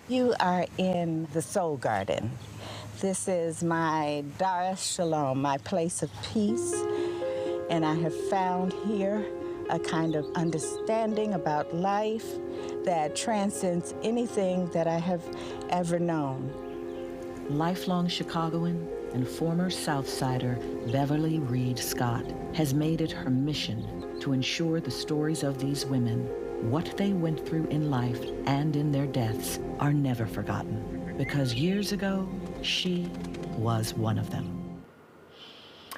You are in the Soul Garden. This is my Dar Shalom, my place of peace, and I have found here a kind of understanding about life that transcends anything that I have ever known. Lifelong Chicagoan and former Southsider Beverly Reed Scott has made it her mission to ensure the stories of these women, what they went through in life and in their deaths, are never forgotten. Because years ago, she was one of them.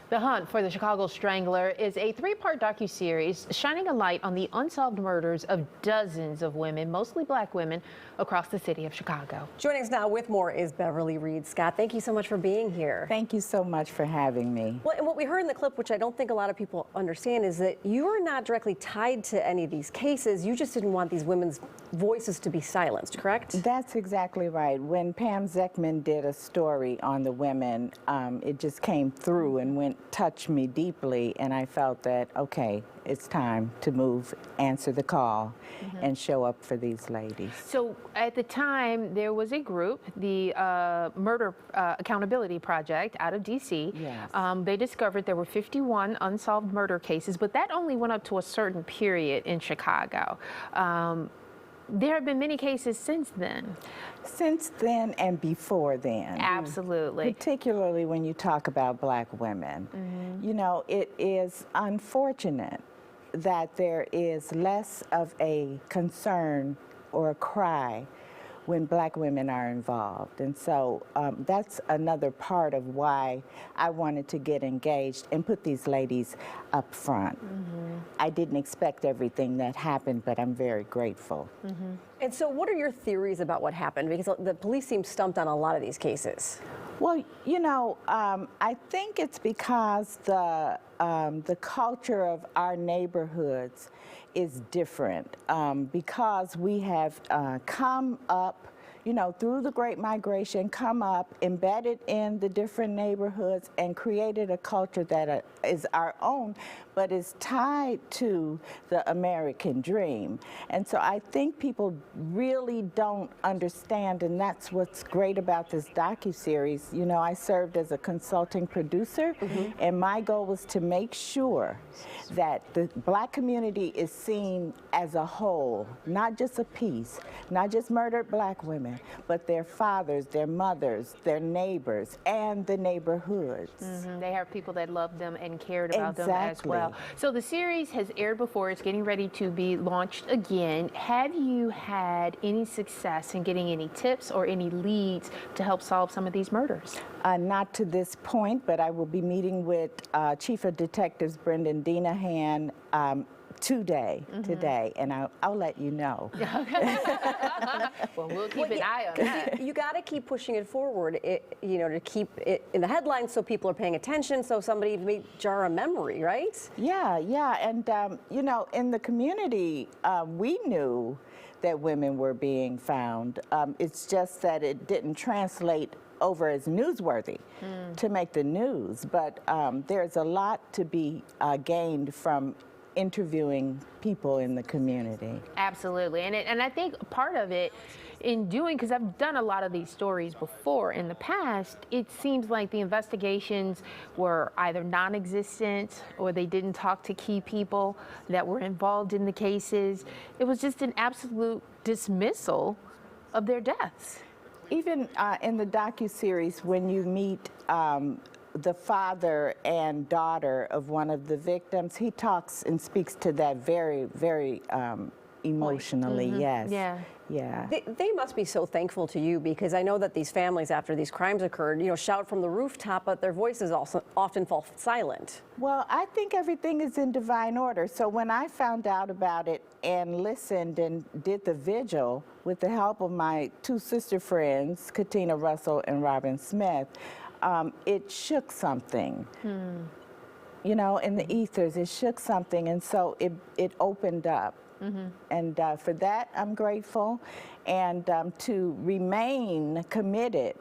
The Hunt for the Chicago Strangler is a three-part docuseries shining a light on the unsolved murders of dozens of women, mostly black women, across the city of Chicago. Joining us now with more is Beverly Reed Scott. Thank you so much for being here. Thank you so much for having me. Well, and what we heard in the clip, which I don't think a lot of people understand, is that you are not directly tied to any of these cases. You just didn't want these women's voices to be silenced, correct? That's exactly right. When Pam Zeckman did a story on the women, it just came through and touched me deeply, and I felt that, okay, it's time to move, answer the call, and show up for these ladies. So at the time, there was a group, the Murder Accountability Project out of D.C. Yes. They discovered there were 51 unsolved murder cases, but that only went up to a certain period in Chicago. There have been many cases since then. Since then and before then. Absolutely. Particularly when you talk about black women. You know, it is unfortunate that there is less of a concern or a cry when black women are involved. And so that's another part of why I wanted to get engaged and put these ladies up front. I didn't expect everything that happened, but I'm very grateful. And so what are your theories about what happened? Because the police seem stumped on a lot of these cases. Well, you know, I think it's because the culture of our neighborhoods is different, because we have come up, you know, through the Great Migration, come up, embedded in the different neighborhoods, and created a culture that is our own, but is tied to the American dream. And so I think people really don't understand, and that's what's great about this docuseries. You know, I served as a consulting producer, and my goal was to make sure that the black community is seen as a whole, not just a piece, not just murdered black women, but their fathers, their mothers, their neighbors, and the neighborhoods. They have people that loved them and cared about them as well. So the series has aired before. It's getting ready to be launched again. Have you had any success in getting any tips or any leads to help solve some of these murders? Not to this point, but I will be meeting with Chief of Detectives Brendan Dinahan today, and I'll let you know. Well, we'll keep an eye on that. You got to keep pushing it forward, you know, to keep it in the headlines so people are paying attention, so somebody may jar a memory, right? Yeah, and you know, in the community, we knew that women were being found. It's just that it didn't translate over as newsworthy to make the news, but there's a lot to be gained from interviewing people in the community. Absolutely, and I think part of it in doing, because I've done a lot of these stories before in the past, it seems like the investigations were either non-existent or they didn't talk to key people that were involved in the cases. It was just an absolute dismissal of their deaths. Even in the docuseries, when you meet the father and daughter of one of the victims, he talks and speaks to that very, very emotionally. Yes. Yeah. They must be so thankful to you, because I know that these families, after these crimes occurred, you know, shout from the rooftop, but their voices also often fall silent. Well, I think everything is in divine order. So when I found out about it and listened and did the vigil with the help of my two sister friends, Katina Russell and Robin Smith, it shook something. You know, in the ethers, it shook something, and so it opened up. And for that, I'm grateful, and to remain committed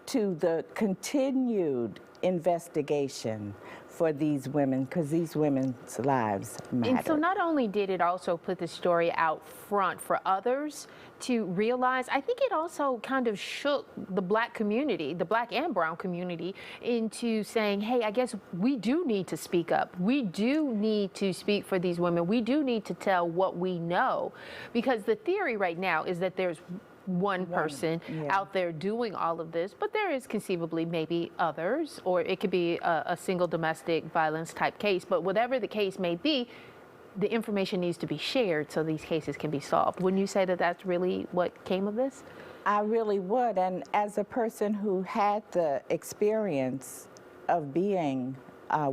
to the continued investigation for these women, because these women's lives matter. And so not only did it also put the story out front for others to realize. I think it also kind of shook the Black community, the Black and brown community, into saying, hey, I guess we do need to speak up. We do need to speak for these women. We do need to tell what we know. Because the theory right now is that there's one person out there doing all of this, but there is conceivably maybe others, or it could be a single domestic violence type case. But whatever the case may be, the information needs to be shared so these cases can be solved. Wouldn't you say that that's really what came of this? I really would. And as a person who had the experience of being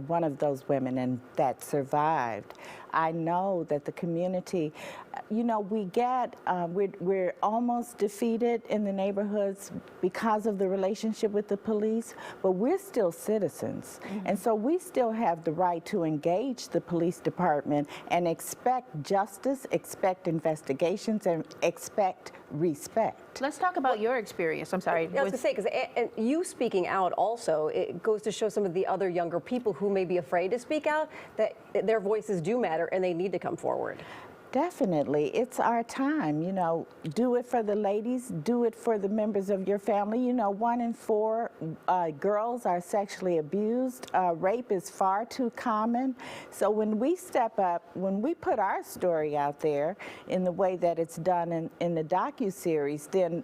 one of those women and that survived, I know that the community, you know, we're almost defeated in the neighborhoods because of the relationship with the police, but we're still citizens. And so we still have the right to engage the police department and expect justice, expect investigations, and expect respect. Let's talk about your experience. I'm sorry. I was going to say, because you speaking out also, it goes to show some of the other younger people who may be afraid to speak out that their voices do matter and they need to come forward. Definitely. It's our time, you know, do it for the ladies, do it for the members of your family. You know, 1 in 4 girls are sexually abused. Rape is far too common. So when we step up, when we put our story out there in the way that it's done in the docuseries, then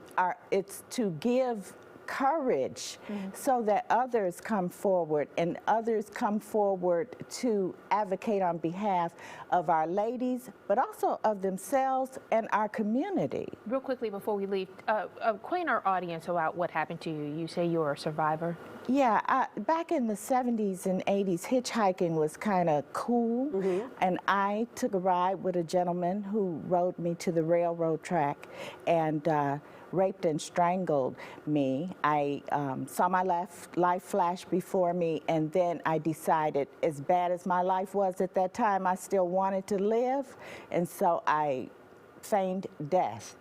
it's to give courage so that others come forward and others come forward to advocate on behalf of our ladies, but also of themselves and our community. Real quickly before we leave, acquaint our audience about what happened to you. You say you're a survivor. Yeah, back in the 70s and 80s, hitchhiking was kind of cool, and I took a ride with a gentleman who rode me to the railroad track and raped and strangled me. I saw my life flash before me, and then I decided, as bad as my life was at that time, I still wanted to live, and so I feigned death.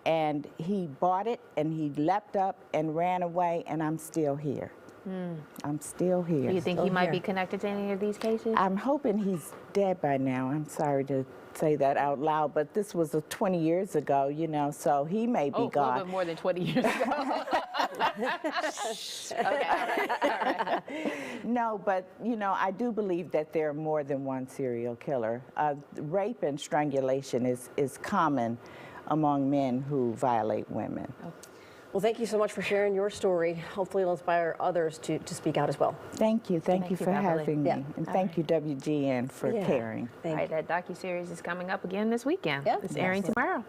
And he bought it, and he leapt up and ran away, and I'm still here. I'm still here. Do you think he might be connected to any of these cases? I'm hoping he's dead by now. I'm sorry to say that out loud, but this was 20 years ago, you know, so he may be gone. A little bit more than 20 years ago. Okay, all right. No, but, you know, I do believe that there are more than one serial killer. Rape and strangulation is common among men who violate women. Well, thank you so much for sharing your story. Hopefully it'll inspire others to speak out as well. Thank you. Thank you for Beverly. having me. And thank you, WGN, for caring. All right, that docuseries is coming up again this weekend. Yeah. It's airing tomorrow.